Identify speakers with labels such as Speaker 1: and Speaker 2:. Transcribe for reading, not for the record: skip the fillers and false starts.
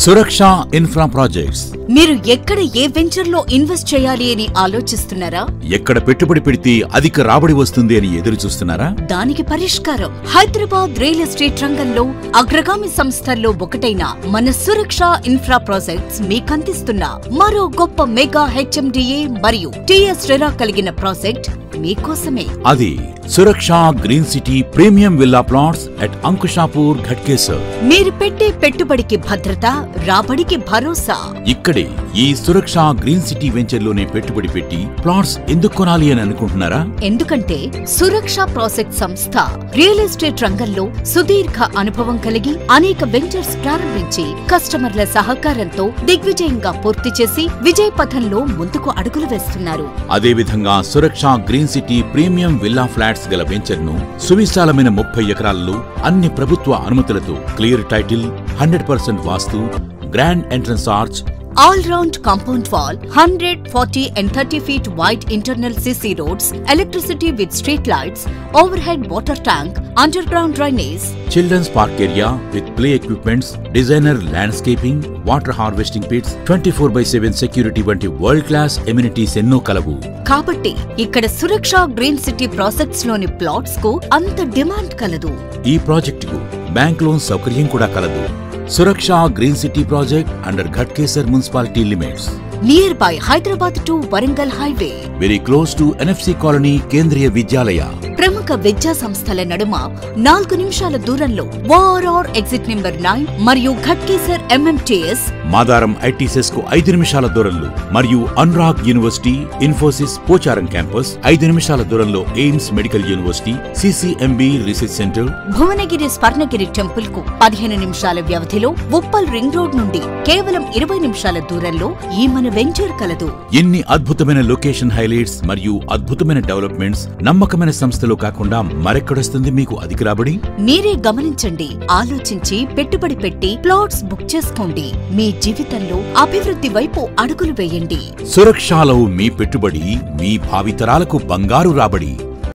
Speaker 1: సురక్ష infra projects.
Speaker 2: మీరు ఎక్కడ ఏ venture లో ఇన్వెస్ట్ చేయాలి అని ఆలోచిస్తున్నారా?
Speaker 1: ఎక్కడ పెట్టుబడి పెడితే అధిక రాబడి వస్తుంది అని ఎదురు చూస్తున్నారా?
Speaker 2: దానికి పరిష్కారం హైదరాబాద్ రియల్ ఎస్టేట్ రంగంలో అగ్రగామి సంస్థల్లో ఒకటైన మన సురక్ష ఇన్ఫ్రా ప్రాజెక్ట్స్ మీకందిస్తున్న మరో గొప్ప మెగా హెచ్ఎండిఏ మరియు టిఎస్ రెరా కలిగిన ప్రాజెక్ట్ మీకోసమే.
Speaker 1: అది Suraksha green city premium villa plots at Ankushapur Ghatkesar.
Speaker 2: మీరు పెట్టే పెట్టుబడికి భద్రత, రాబడికి భరోసా.
Speaker 1: ఇక్కడే ఈ సురక్ష గ్రీన్ సిటీ వెంచర్ లోనే పెట్టుబడి పెట్టి ప్లాట్స్ ఎందుకు కొనాలి అని అనుకుంటున్నారా?
Speaker 2: ఎందుకంటే సురక్ష ప్రాజెక్ట్ సంస్థ రియల్ ఎస్టేట్ రంగంలో సుదీర్ఘ అనుభవం కలిగి అనేక వెంచర్స్ ప్రారంభించి కస్టమర్ల సహకారంతో దిగ్విజయంగా పూర్తి చేసి విజయ పథంలో ముందుకు అడుగులు వేస్తున్నారు.
Speaker 1: అదే విధంగా Suraksha green city premium villa flats గల వెంచర్ ను సువిశాలమైన 30 ఎకరాల్లో అన్ని ప్రభుత్వ అనుమతులతో clear title, 100% vastu, grand entrance arch,
Speaker 2: all-round compound wall, 100, 40 and 30 feet wide internal CC roads, electricity with street lights, overhead water tank, underground drainage,
Speaker 1: children's park area with play equipments, designer landscaping, water harvesting pits, 24/7 security వంటి world class amenities ఎన్నో కలవు.
Speaker 2: కాబట్టి ఇక్కడ సురక్ష green city projects లోని plots కు అంత demand కలదు.
Speaker 1: ఈ ప్రాజెక్టుకు బ్యాంక్ లోన్ సౌకర్యం కూడా కలదు. Suraksha green city project under Ghatkesar municipality limits,
Speaker 2: near by Hyderabad to Warangal highway,
Speaker 1: very close to NFC colony Kendriya Vidyalaya.
Speaker 2: ప్రముఖ విద్యా సంస్థల నడుమ 4 నిమిషాల దూరంలో ఓఆర్ఆర్ ఎగ్జిట్ నెంబర్ 9 మరియు ఘట్కేసర్ ఎంఎంటీఎస్,
Speaker 1: మాదారం ఐటీసెస్ కు 5 నిమిషాల దూరంలో మరియు అనురాగ్ యూనివర్సిటీ, ఇన్ఫోసిస్ పోచారం క్యాంపస్ 5 నిమిషాల దూరంలో AIIMS medical university, CCMB research centre,
Speaker 2: Bhuvanagiri Swarnagiri temple కు 15 నిమిషాల వ్యవధిలో, ఉప్పల్ రింగ్ రోడ్ నుండి కేవలం 20 నిమిషాల దూరంలో ఈ మన వెంచర్ కలదు.
Speaker 1: ఎన్ని అద్భుతమైన లొకేషన్ హైలైట్స్ మరియు అద్భుతమైన డెవలప్మెంట్స్ నమ్మకమైన సంస్థలో కాకుండా మరెక్కడొస్తుంది మీకు అధిక రాబడి?
Speaker 2: మీరే గమనించండి, ఆలోచించి పెట్టుబడి పెట్టి ప్లాట్స్ బుక్ చేసుకోండి. మీ జీవితంలో అభివృద్ధి వైపు అడుగులు వేయండి.
Speaker 1: సురక్షలో మీ పెట్టుబడి మీ భావితరాలకు బంగారు రాబడి.